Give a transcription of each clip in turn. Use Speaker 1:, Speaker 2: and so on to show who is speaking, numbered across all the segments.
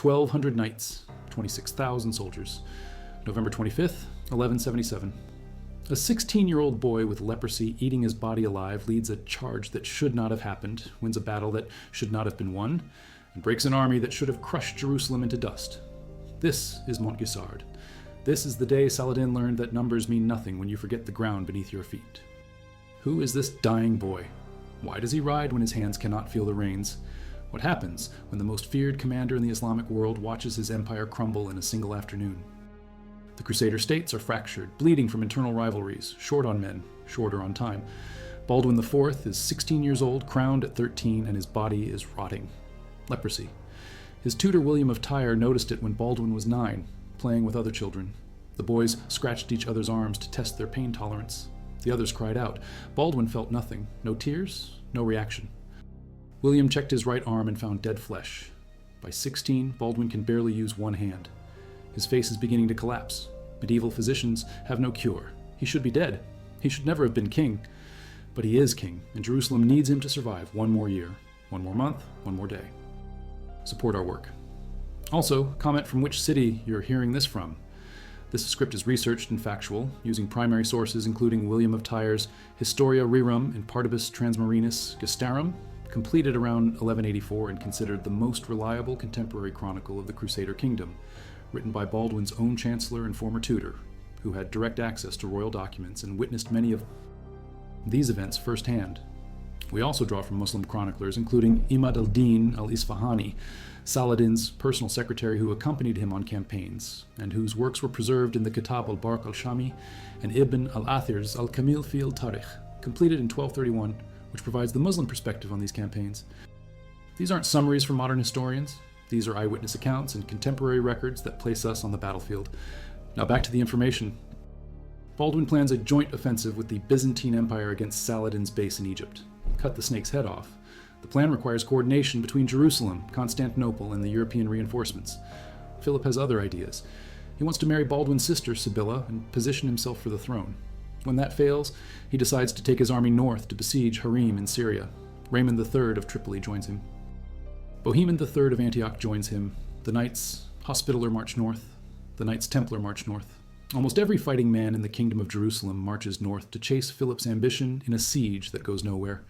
Speaker 1: 1,200 knights, 26,000 soldiers. November 25th, 1177. A 16-year-old boy with leprosy eating his body alive leads a charge that should not have happened, wins a battle that should not have been won, and breaks an army that should have crushed Jerusalem into dust. This is Montgisard. This is the day Saladin learned that numbers mean nothing when you forget the ground beneath your feet. Who is this dying boy? Why does he ride when his hands cannot feel the reins? What happens when the most feared commander in the Islamic world watches his empire crumble in a single afternoon? The Crusader states are fractured, bleeding from internal rivalries, short on men, shorter on time. Baldwin IV is 16 years old, crowned at 13, and his body is rotting. Leprosy. His tutor William of Tyre noticed it when Baldwin was 9, playing with other children. The boys scratched each other's arms to test their pain tolerance. The others cried out. Baldwin felt nothing. No tears, no reaction. William checked his right arm and found dead flesh. By 16, Baldwin can barely use one hand. His face is beginning to collapse. Medieval physicians have no cure. He should be dead. He should never have been king. But he is king, and Jerusalem needs him to survive one more year, one more month, one more day. Support our work. Also, comment from which city you're hearing this from. This script is researched and factual, using primary sources including William of Tyre's Historia Rerum in Partibus Transmarinus Gestarum, completed around 1184 and considered the most reliable contemporary chronicle of the Crusader kingdom, written by Baldwin's own chancellor and former tutor, who had direct access to royal documents and witnessed many of these events firsthand. We also draw from Muslim chroniclers, including Imad al-Din al-Isfahani, Saladin's personal secretary who accompanied him on campaigns, and whose works were preserved in the Kitab al-Barq al-Shami and Ibn al-Athir's al-Kamil fi al-Tarikh, completed in 1231, which provides the Muslim perspective on these campaigns. These aren't summaries from modern historians. These are eyewitness accounts and contemporary records that place us on the battlefield. Now back to the information. Baldwin plans a joint offensive with the Byzantine Empire against Saladin's base in Egypt. Cut the snake's head off. The plan requires coordination between Jerusalem, Constantinople, and the European reinforcements. Philip has other ideas. He wants to marry Baldwin's sister, Sibylla, and position himself for the throne. When that fails, he decides to take his army north to besiege Harim in Syria. Raymond III of Tripoli joins him. Bohemond III of Antioch joins him. The Knights Hospitaller march north. The Knights Templar march north. Almost every fighting man in the Kingdom of Jerusalem marches north to chase Philip's ambition in a siege that goes nowhere.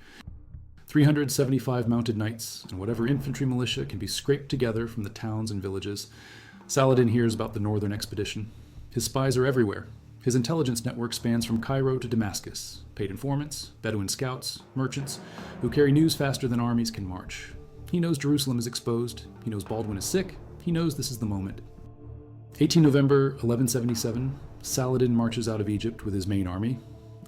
Speaker 1: 375 mounted knights and whatever infantry militia can be scraped together from the towns and villages. Saladin hears about the northern expedition. His spies are everywhere. His intelligence network spans from Cairo to Damascus. Paid informants, Bedouin scouts, merchants, who carry news faster than armies can march. He knows Jerusalem is exposed. He knows Baldwin is sick. He knows this is the moment. 18 November 1177, Saladin marches out of Egypt with his main army.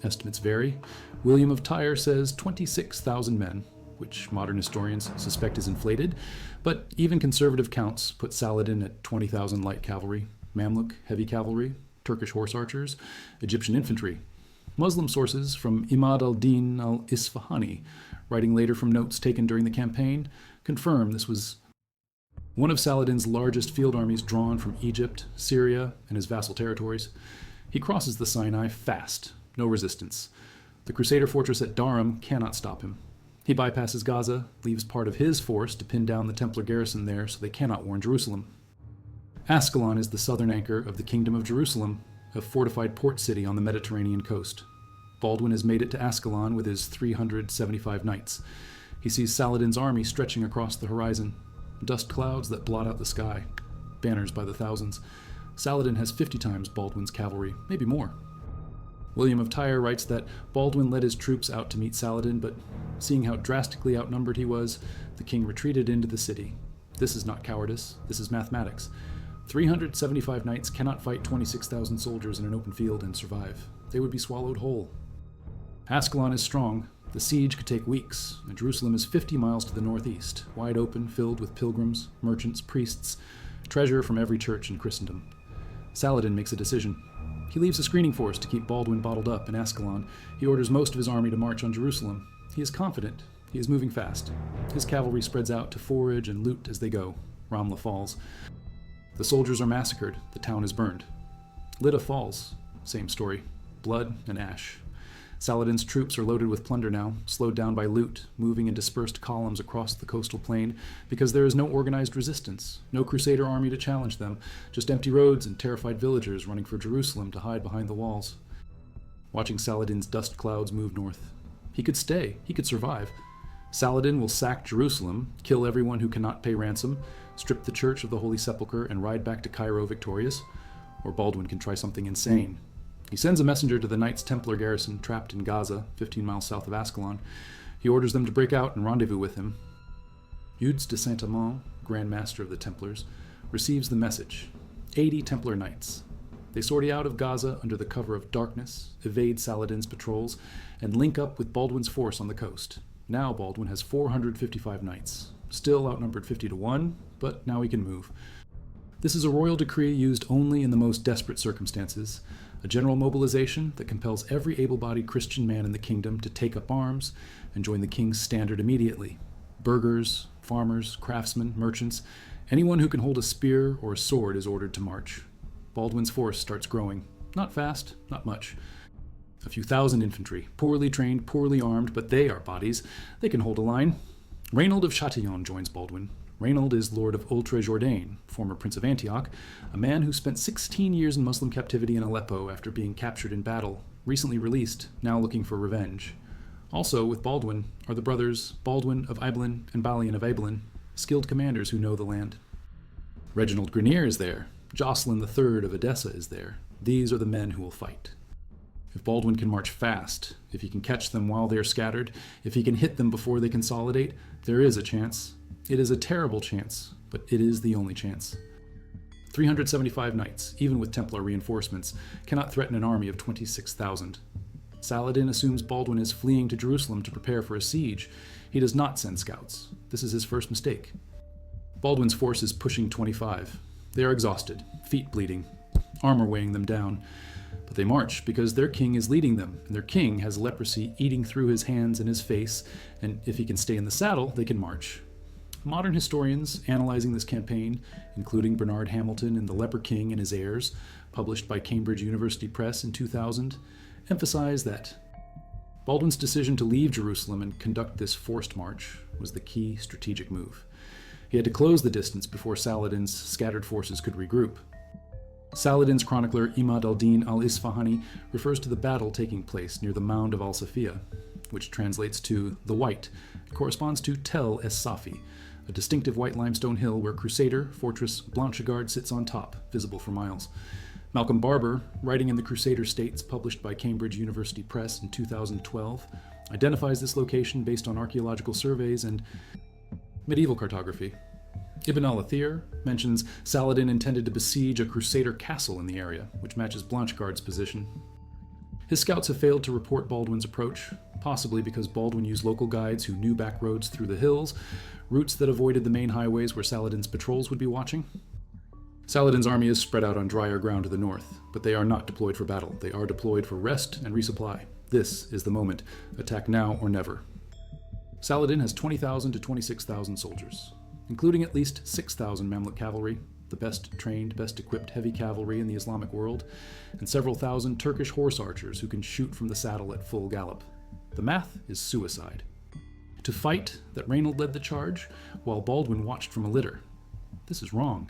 Speaker 1: Estimates vary. William of Tyre says 26,000 men, which modern historians suspect is inflated, but even conservative counts put Saladin at 20,000 light cavalry, Mamluk heavy cavalry, Turkish horse archers, Egyptian infantry. Muslim sources from Imad al-Din al-Isfahani, writing later from notes taken during the campaign, confirm this was one of Saladin's largest field armies drawn from Egypt, Syria, and his vassal territories. He crosses the Sinai fast, no resistance. The Crusader fortress at Dharam cannot stop him. He bypasses Gaza, leaves part of his force to pin down the Templar garrison there so they cannot warn Jerusalem. Ascalon is the southern anchor of the Kingdom of Jerusalem, a fortified port city on the Mediterranean coast. Baldwin has made it to Ascalon with his 375 knights. He sees Saladin's army stretching across the horizon, dust clouds that blot out the sky, banners by the thousands. Saladin has 50 times Baldwin's cavalry, maybe more. William of Tyre writes that Baldwin led his troops out to meet Saladin, but seeing how drastically outnumbered he was, the king retreated into the city. This is not cowardice, this is mathematics. 375 knights cannot fight 26,000 soldiers in an open field and survive. They would be swallowed whole. Ascalon is strong. The siege could take weeks, and Jerusalem is 50 miles to the northeast, wide open, filled with pilgrims, merchants, priests, treasure from every church in Christendom. Saladin makes a decision. He leaves a screening force to keep Baldwin bottled up in Ascalon. He orders most of his army to march on Jerusalem. He is confident. He is moving fast. His cavalry spreads out to forage and loot as they go. Ramla falls. The soldiers are massacred. The town is burned. Lydda falls. Same story. Blood and ash. Saladin's troops are loaded with plunder now, slowed down by loot, moving in dispersed columns across the coastal plain because there is no organized resistance, no crusader army to challenge them, just empty roads and terrified villagers running for Jerusalem to hide behind the walls. Watching Saladin's dust clouds move north. He could stay, he could survive. Saladin will sack Jerusalem, kill everyone who cannot pay ransom, strip the church of the Holy Sepulchre, and ride back to Cairo victorious. Or Baldwin can try something insane. He sends a messenger to the Knights Templar garrison trapped in Gaza, 15 miles south of Ascalon. He orders them to break out and rendezvous with him. Eudes de Saint-Amand, Grand Master of the Templars, receives the message. 80 Templar knights. They sortie out of Gaza under the cover of darkness, evade Saladin's patrols, and link up with Baldwin's force on the coast. Now Baldwin has 455 knights. Still outnumbered 50 to 1, but now he can move. This is a royal decree used only in the most desperate circumstances, a general mobilization that compels every able-bodied Christian man in the kingdom to take up arms and join the king's standard immediately. Burghers, farmers, craftsmen, merchants, anyone who can hold a spear or a sword is ordered to march. Baldwin's force starts growing. Not fast, not much. A few thousand infantry, poorly trained, poorly armed, but they are bodies. They can hold a line. Reynold of Chatillon joins Baldwin. Reynold is Lord of Ultra-Jourdain, former Prince of Antioch, a man who spent 16 years in Muslim captivity in Aleppo after being captured in battle, recently released, now looking for revenge. Also with Baldwin are the brothers Baldwin of Ibelin and Balian of Ibelin, skilled commanders who know the land. Reginald Grenier is there. Jocelyn III of Edessa is there. These are the men who will fight. If Baldwin can march fast, if he can catch them while they are scattered, if he can hit them before they consolidate, there is a chance. It is a terrible chance, but it is the only chance. 375 knights, even with Templar reinforcements, cannot threaten an army of 26,000. Saladin assumes Baldwin is fleeing to Jerusalem to prepare for a siege. He does not send scouts. This is his first mistake. Baldwin's force is pushing 25. They are exhausted, feet bleeding, armor weighing them down. But they march because their king is leading them, and their king has leprosy eating through his hands and his face, and if he can stay in the saddle, they can march. Modern historians analyzing this campaign, including Bernard Hamilton in The Leper King and His Heirs, published by Cambridge University Press in 2000, emphasize that Baldwin's decision to leave Jerusalem and conduct this forced march was the key strategic move. He had to close the distance before Saladin's scattered forces could regroup. Saladin's chronicler Imad al-Din al-Isfahani refers to the battle taking place near the mound of Al-Safiya, which translates to the White. It corresponds to Tel es-Safi, a distinctive white limestone hill where Crusader fortress Montgisard sits on top, visible for miles. Malcolm Barber, writing in the Crusader States published by Cambridge University Press in 2012, identifies this location based on archaeological surveys and medieval cartography. Ibn al-Athir mentions Saladin intended to besiege a Crusader castle in the area, which matches Blanchard's position. His scouts have failed to report Baldwin's approach, possibly because Baldwin used local guides who knew back roads through the hills, routes that avoided the main highways where Saladin's patrols would be watching. Saladin's army is spread out on drier ground to the north, but they are not deployed for battle. They are deployed for rest and resupply. This is the moment. Attack now or never. Saladin has 20,000 to 26,000 soldiers, including at least 6,000 Mamluk cavalry, the best trained, best equipped heavy cavalry in the Islamic world, and several thousand Turkish horse archers who can shoot from the saddle at full gallop. The math is suicide. To fight that Reynold led the charge, while Baldwin watched from a litter. This is wrong.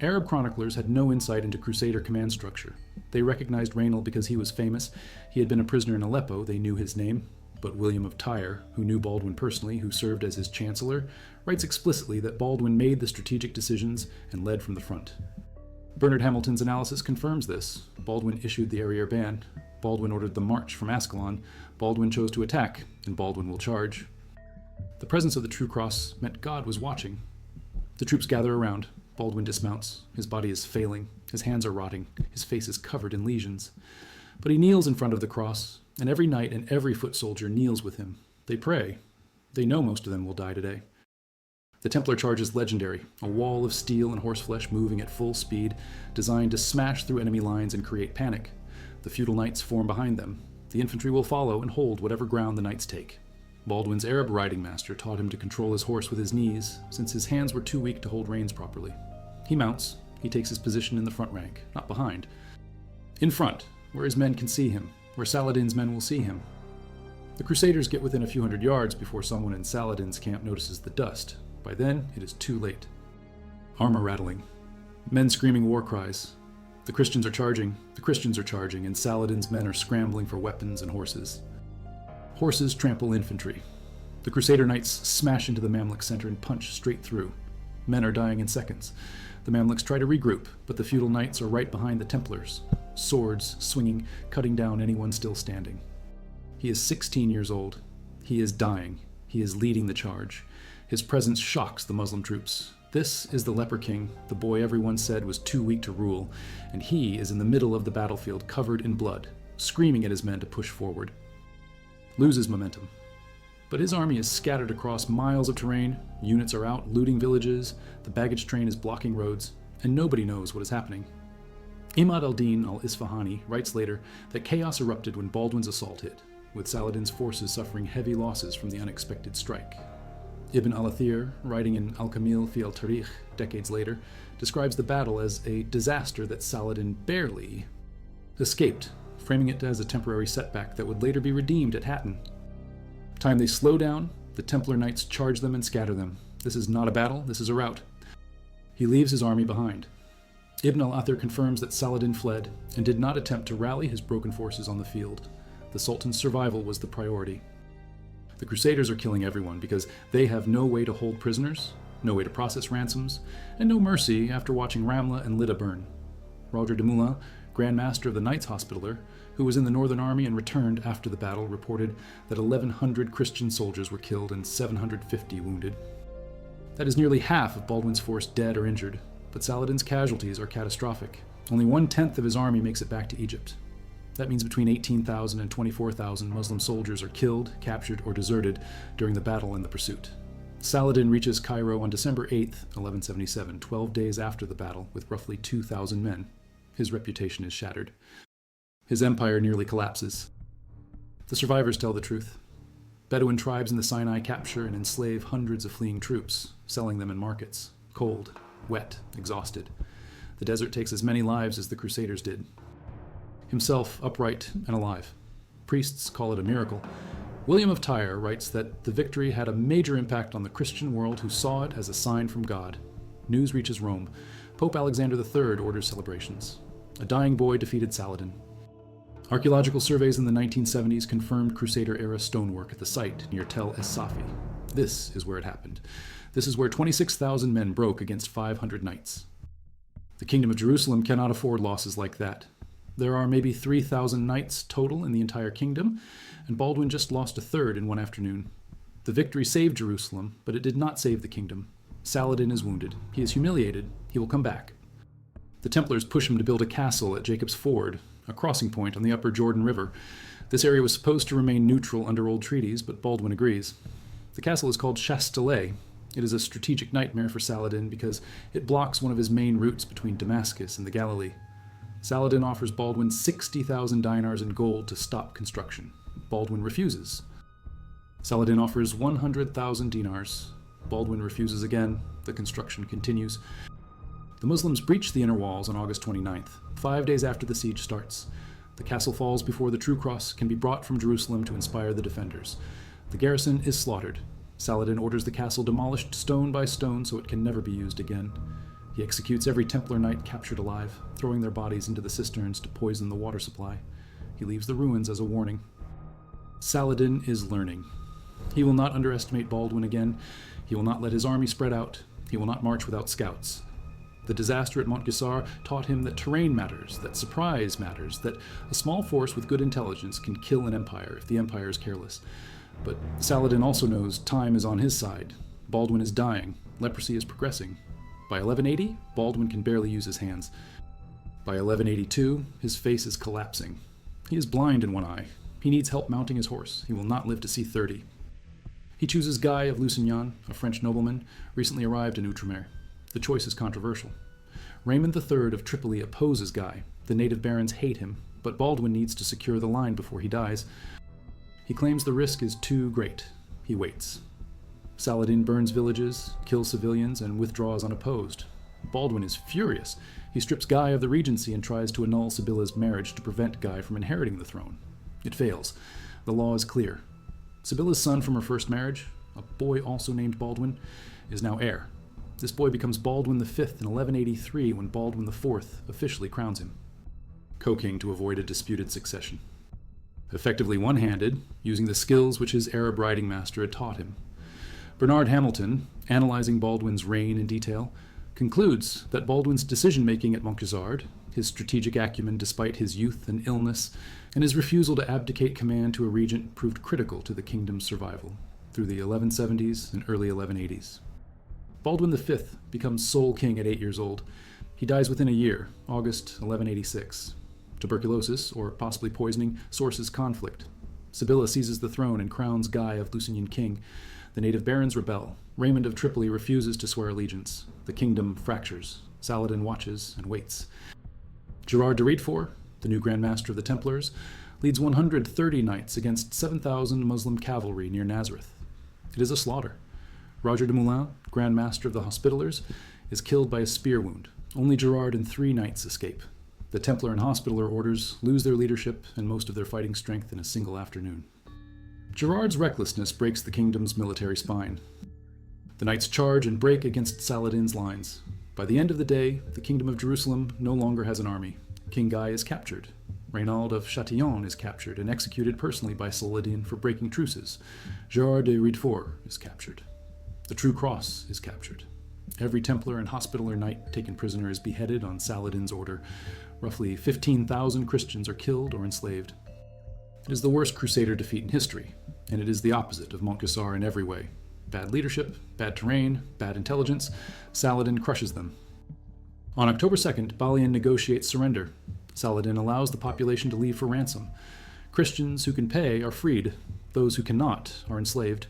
Speaker 1: Arab chroniclers had no insight into Crusader command structure. They recognized Reynold because he was famous. He had been a prisoner in Aleppo, they knew his name. But William of Tyre, who knew Baldwin personally, who served as his chancellor, writes explicitly that Baldwin made the strategic decisions and led from the front. Bernard Hamilton's analysis confirms this. Baldwin issued the arriere ban. Baldwin ordered the march from Ascalon. Baldwin chose to attack, and Baldwin will charge. The presence of the true cross meant God was watching. The troops gather around. Baldwin dismounts. His body is failing. His hands are rotting. His face is covered in lesions. But he kneels in front of the cross, and every knight and every foot soldier kneels with him. They pray. They know most of them will die today. The Templar charge is legendary, a wall of steel and horseflesh moving at full speed, designed to smash through enemy lines and create panic. The feudal knights form behind them. The infantry will follow and hold whatever ground the knights take. Baldwin's Arab riding master taught him to control his horse with his knees, since his hands were too weak to hold reins properly. He mounts. He takes his position in the front rank, not behind. In front, where his men can see him. where Saladin's men will see him. The Crusaders get within a few hundred yards before someone in Saladin's camp notices the dust. By then, it is too late. Armor rattling. Men screaming war cries. The Christians are charging, and Saladin's men are scrambling for weapons and horses. Horses trample infantry. The Crusader knights smash into the Mamluk center and punch straight through. Men are dying in seconds. The Mamluks try to regroup, but the feudal knights are right behind the Templars, swords swinging, cutting down anyone still standing. He is 16 years old. He is dying. He is leading the charge. His presence shocks the Muslim troops. This is the leper king, the boy everyone said was too weak to rule, and he is in the middle of the battlefield covered in blood, screaming at his men to push forward. Loses momentum. But his army is scattered across miles of terrain, units are out looting villages, the baggage train is blocking roads, and nobody knows what is happening. Imad al-Din al-Isfahani writes later that chaos erupted when Baldwin's assault hit, with Saladin's forces suffering heavy losses from the unexpected strike. Ibn al-Athir, writing in Al-Kamil fi al-Tarikh decades later, describes the battle as a disaster that Saladin barely escaped, framing it as a temporary setback that would later be redeemed at Hattin. Time they slow down, the Templar knights charge them and scatter them. This is not a battle, this is a rout. He leaves his army behind. Ibn al-Athir confirms that Saladin fled and did not attempt to rally his broken forces on the field. The Sultan's survival was the priority. The Crusaders are killing everyone because they have no way to hold prisoners, no way to process ransoms, and no mercy after watching Ramla and Lida burn. Roger de Moulin, Grand Master of the Knights Hospitaller, who was in the Northern Army and returned after the battle, reported that 1,100 Christian soldiers were killed and 750 wounded. That is nearly half of Baldwin's force dead or injured, but Saladin's casualties are catastrophic. Only 1/10 of his army makes it back to Egypt. That means between 18,000 and 24,000 Muslim soldiers are killed, captured, or deserted during the battle and the pursuit. Saladin reaches Cairo on December 8, 1177, 12 days after the battle, with roughly 2,000 men. His reputation is shattered. His empire nearly collapses. The survivors tell the truth. Bedouin tribes in the Sinai capture and enslave hundreds of fleeing troops, selling them in markets, cold, wet, exhausted. The desert takes as many lives as the Crusaders did. Himself upright and alive. Priests call it a miracle. William of Tyre writes that the victory had a major impact on the Christian world who saw it as a sign from God. News reaches Rome. Pope Alexander III orders celebrations. A dying boy defeated Saladin. Archaeological surveys in the 1970s confirmed Crusader-era stonework at the site near Tel Es-Safi. This is where it happened. This is where 26,000 men broke against 500 knights. The Kingdom of Jerusalem cannot afford losses like that. There are maybe 3,000 knights total in the entire kingdom, and Baldwin just lost a third in one afternoon. The victory saved Jerusalem, but it did not save the kingdom. Saladin is wounded. He is humiliated. He will come back. The Templars push him to build a castle at Jacob's Ford, a crossing point on the upper Jordan River. This area was supposed to remain neutral under old treaties, but Baldwin agrees. The castle is called Chastelet. It is a strategic nightmare for Saladin because it blocks one of his main routes between Damascus and the Galilee. Saladin offers Baldwin 60,000 dinars in gold to stop construction. Baldwin refuses. Saladin offers 100,000 dinars. Baldwin refuses again. The construction continues. The Muslims breach the inner walls on August 29th, 5 days after the siege starts. The castle falls before the true cross can be brought from Jerusalem to inspire the defenders. The garrison is slaughtered. Saladin orders the castle demolished stone by stone so it can never be used again. He executes every Templar knight captured alive, throwing their bodies into the cisterns to poison the water supply. He leaves the ruins as a warning. Saladin is learning. He will not underestimate Baldwin again. He will not let his army spread out. He will not march without scouts. The disaster at Montgisard taught him that terrain matters, that surprise matters, that a small force with good intelligence can kill an empire if the empire is careless. But Saladin also knows time is on his side. Baldwin is dying. Leprosy is progressing. By 1180, Baldwin can barely use his hands. By 1182, his face is collapsing. He is blind in one eye. He needs help mounting his horse. He will not live to see 30. He chooses Guy of Lusignan, a French nobleman, recently arrived in Outremer. The choice is controversial. Raymond III of Tripoli opposes Guy. The native barons hate him, but Baldwin needs to secure the line before he dies. He claims the risk is too great. He waits. Saladin burns villages, kills civilians, and withdraws unopposed. Baldwin is furious. He strips Guy of the regency and tries to annul Sibylla's marriage to prevent Guy from inheriting the throne. It fails. The law is clear. Sibylla's son from her first marriage, a boy also named Baldwin, is now heir. This boy becomes Baldwin V in 1183 when Baldwin IV officially crowns him, co-king to avoid a disputed succession. Effectively one-handed, using the skills which his Arab riding master had taught him. Bernard Hamilton, analyzing Baldwin's reign in detail, concludes that Baldwin's decision-making at Montgisard, his strategic acumen despite his youth and illness, and his refusal to abdicate command to a regent proved critical to the kingdom's survival through the 1170s and early 1180s. Baldwin V becomes sole king at 8 years old. He dies within a year, August 1186. Tuberculosis, or possibly poisoning, sources conflict. Sibylla seizes the throne and crowns Guy of Lusignan king. The native barons rebel. Raymond of Tripoli refuses to swear allegiance. The kingdom fractures. Saladin watches and waits. Gerard de Rietfort, the new Grand Master of the Templars, leads 130 knights against 7,000 Muslim cavalry near Nazareth. It is a slaughter. Roger de Moulin, Grand Master of the Hospitallers, is killed by a spear wound. Only Gerard and 3 knights escape. The Templar and Hospitaller orders lose their leadership and most of their fighting strength in a single afternoon. Gerard's recklessness breaks the kingdom's military spine. The knights charge and break against Saladin's lines. By the end of the day, the Kingdom of Jerusalem no longer has an army. King Guy is captured. Reynald of Châtillon is captured and executed personally by Saladin for breaking truces. Gerard de Rietfort is captured. The True Cross is captured. Every Templar and Hospitaller knight taken prisoner is beheaded on Saladin's order. Roughly 15,000 Christians are killed or enslaved. It is the worst Crusader defeat in history, and it is the opposite of Montgisard in every way. Bad leadership, bad terrain, bad intelligence. Saladin crushes them. On October 2nd, Balian negotiates surrender. Saladin allows the population to leave for ransom. Christians who can pay are freed. Those who cannot are enslaved.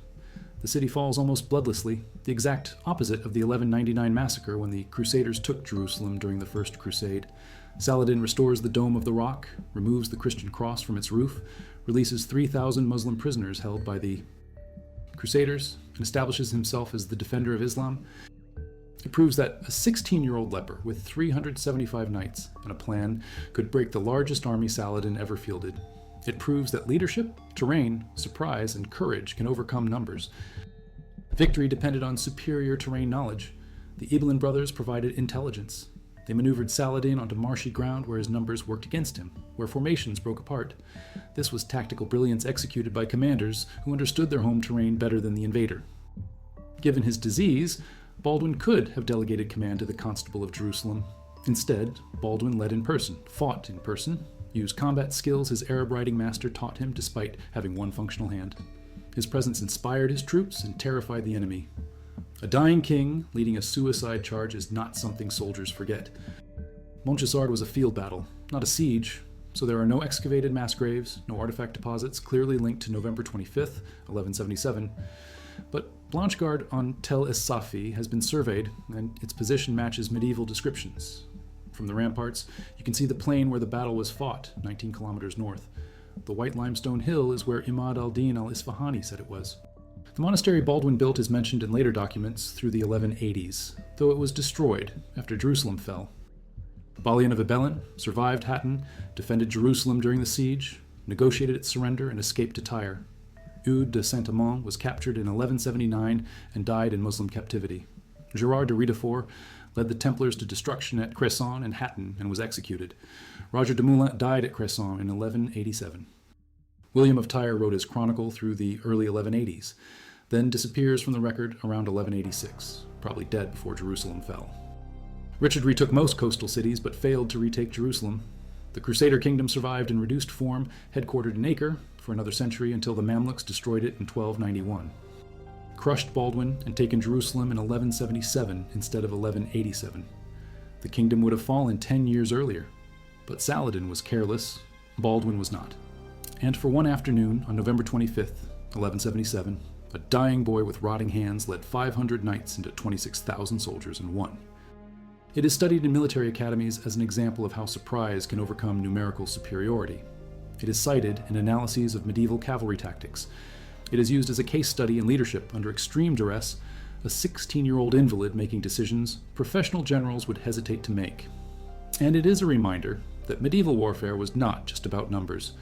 Speaker 1: The city falls almost bloodlessly, the exact opposite of the 1199 massacre when the Crusaders took Jerusalem during the First Crusade. Saladin restores the Dome of the Rock, removes the Christian cross from its roof, releases 3,000 Muslim prisoners held by the Crusaders, and establishes himself as the defender of Islam. It proves that a 16-year-old leper with 375 knights and a plan could break the largest army Saladin ever fielded. It proves that leadership, terrain, surprise, and courage can overcome numbers. Victory depended on superior terrain knowledge. The Ibelin brothers provided intelligence. They maneuvered Saladin onto marshy ground where his numbers worked against him, where formations broke apart. This was tactical brilliance executed by commanders who understood their home terrain better than the invader. Given his disease, Baldwin could have delegated command to the Constable of Jerusalem. Instead, Baldwin led in person, fought in person, used combat skills his Arab riding master taught him despite having one functional hand. His presence inspired his troops and terrified the enemy. A dying king leading a suicide charge is not something soldiers forget. Montgisard was a field battle, not a siege, so there are no excavated mass graves, no artifact deposits clearly linked to November 25th, 1177. But Blanchegard on Tel Es-Safi has been surveyed, and its position matches medieval descriptions. From the ramparts, you can see the plain where the battle was fought, 19 kilometers north. The white limestone hill is where Imad al-Din al-Isfahani said it was. The monastery Baldwin built is mentioned in later documents through the 1180s, though it was destroyed after Jerusalem fell. Balian of Ibelin survived Hattin, defended Jerusalem during the siege, negotiated its surrender, and escaped to Tyre. Eudes de Saint-Amand was captured in 1179 and died in Muslim captivity. Gerard de Rietfort led the Templars to destruction at Cresson and Hattin and was executed. Roger de Moulin died at Cresson in 1187. William of Tyre wrote his chronicle through the early 1180s, then disappears from the record around 1186, probably dead before Jerusalem fell. Richard retook most coastal cities but failed to retake Jerusalem. The Crusader kingdom survived in reduced form, headquartered in Acre, for another century until the Mamluks destroyed it in 1291. Crushed Baldwin and taken Jerusalem in 1177 instead of 1187. The kingdom would have fallen 10 years earlier, but Saladin was careless, Baldwin was not. And for one afternoon, on November 25th, 1177, a dying boy with rotting hands led 500 knights into 26,000 soldiers and won. It is studied in military academies as an example of how surprise can overcome numerical superiority. It is cited in analyses of medieval cavalry tactics. It is used as a case study in leadership under extreme duress, a 16-year-old invalid making decisions professional generals would hesitate to make. And it is a reminder that medieval warfare was not just about numbers.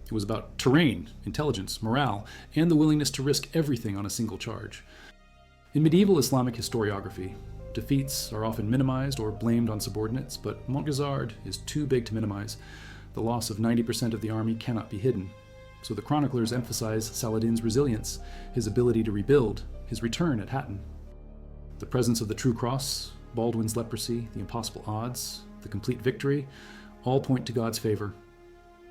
Speaker 1: It was about terrain, intelligence, morale, and the willingness to risk everything on a single charge. In medieval Islamic historiography, defeats are often minimized or blamed on subordinates, but Montgisard is too big to minimize. The loss of 90% of the army cannot be hidden. So the chroniclers emphasize Saladin's resilience, his ability to rebuild, his return at Hattin. The presence of the true cross, Baldwin's leprosy, the impossible odds, the complete victory, all point to God's favor.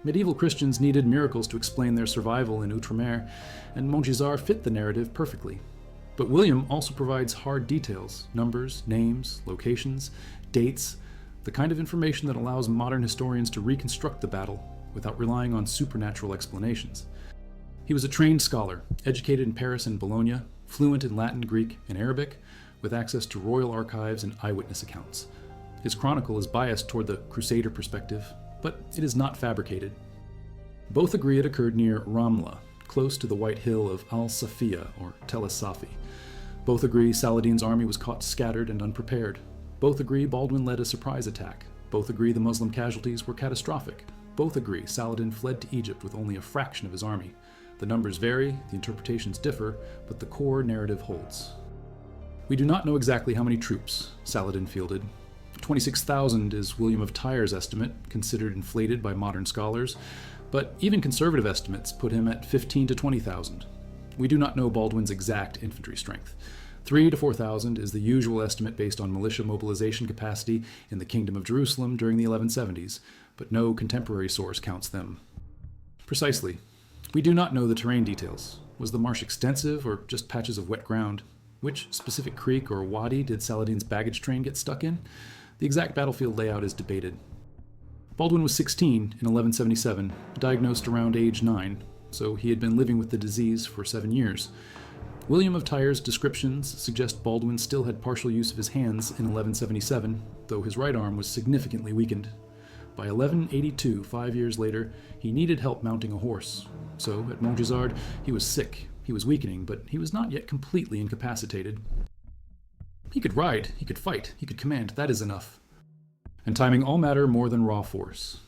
Speaker 1: Medieval Christians needed miracles to explain their survival in Outremer, and Montgisard fit the narrative perfectly. But William also provides hard details, numbers, names, locations, dates, the kind of information that allows modern historians to reconstruct the battle without relying on supernatural explanations. He was a trained scholar, educated in Paris and Bologna, fluent in Latin, Greek, and Arabic, with access to royal archives and eyewitness accounts. His chronicle is biased toward the Crusader perspective, but it is not fabricated. Both agree it occurred near Ramla, close to the white hill of Al-Safiya, or Tel es-Safi. Both agree Saladin's army was caught scattered and unprepared. Both agree Baldwin led a surprise attack. Both agree the Muslim casualties were catastrophic. Both agree Saladin fled to Egypt with only a fraction of his army. The numbers vary, the interpretations differ, but the core narrative holds. We do not know exactly how many troops Saladin fielded. 26,000 is William of Tyre's estimate, considered inflated by modern scholars, but even conservative estimates put him at 15 to 20,000. We do not know Baldwin's exact infantry strength. 3 to 4,000 is the usual estimate based on militia mobilization capacity in the Kingdom of Jerusalem during the 1170s, but no contemporary source counts them. Precisely. We do not know the terrain details. Was the marsh extensive or just patches of wet ground? Which specific creek or wadi did Saladin's baggage train get stuck in? The exact battlefield layout is debated. Baldwin was 16 in 1177, diagnosed around age 9, so he had been living with the disease for 7 years. William of Tyre's descriptions suggest Baldwin still had partial use of his hands in 1177, though his right arm was significantly weakened. By 1182, 5 years later, he needed help mounting a horse. So, at Montgisard, he was sick, he was weakening, but he was not yet completely incapacitated. He could ride, he could fight, he could command, that is enough. And timing all matter more than raw force.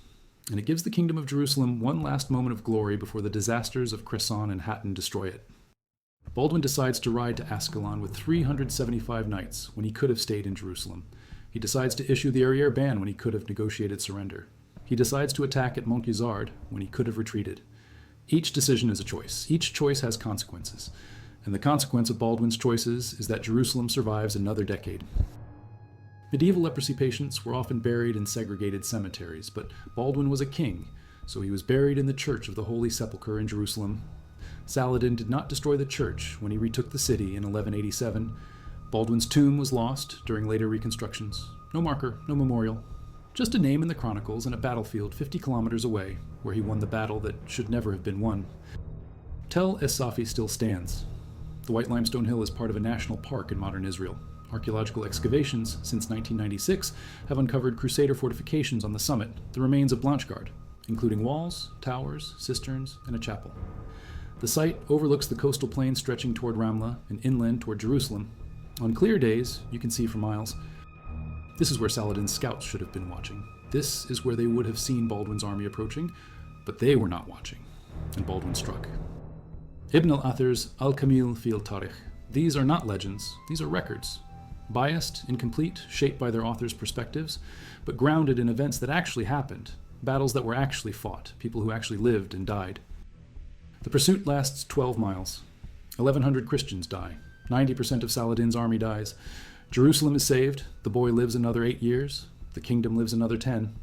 Speaker 1: And it gives the Kingdom of Jerusalem one last moment of glory before the disasters of Cresson and Hattin destroy it. Baldwin decides to ride to Ascalon with 375 knights when he could have stayed in Jerusalem. He decides to issue the arriere ban when he could have negotiated surrender. He decides to attack at Montgisard when he could have retreated. Each decision is a choice. Each choice has consequences. And the consequence of Baldwin's choices is that Jerusalem survives another decade. Medieval leprosy patients were often buried in segregated cemeteries, but Baldwin was a king, so he was buried in the Church of the Holy Sepulchre in Jerusalem. Saladin did not destroy the church when he retook the city in 1187. Baldwin's tomb was lost during later reconstructions. No marker, no memorial. Just a name in the chronicles and a battlefield 50 kilometers away, where he won the battle that should never have been won. Tel es-Safi still stands. The White Limestone Hill is part of a national park in modern Israel. Archaeological excavations since 1996 have uncovered Crusader fortifications on the summit, the remains of Blanchard, including walls, towers, cisterns, and a chapel. The site overlooks the coastal plain stretching toward Ramla and inland toward Jerusalem. On clear days, you can see for miles. This is where Saladin's scouts should have been watching. This is where they would have seen Baldwin's army approaching, but they were not watching, and Baldwin struck. Ibn al-Athar's Al-Kamil fi al-Tarikh. These are not legends, these are records. Biased, incomplete, shaped by their authors' perspectives, but grounded in events that actually happened, battles that were actually fought, people who actually lived and died. The pursuit lasts 12 miles. 1,100 Christians die. 90% of Saladin's army dies. Jerusalem is saved. The boy lives another 8 years. The kingdom lives another 10.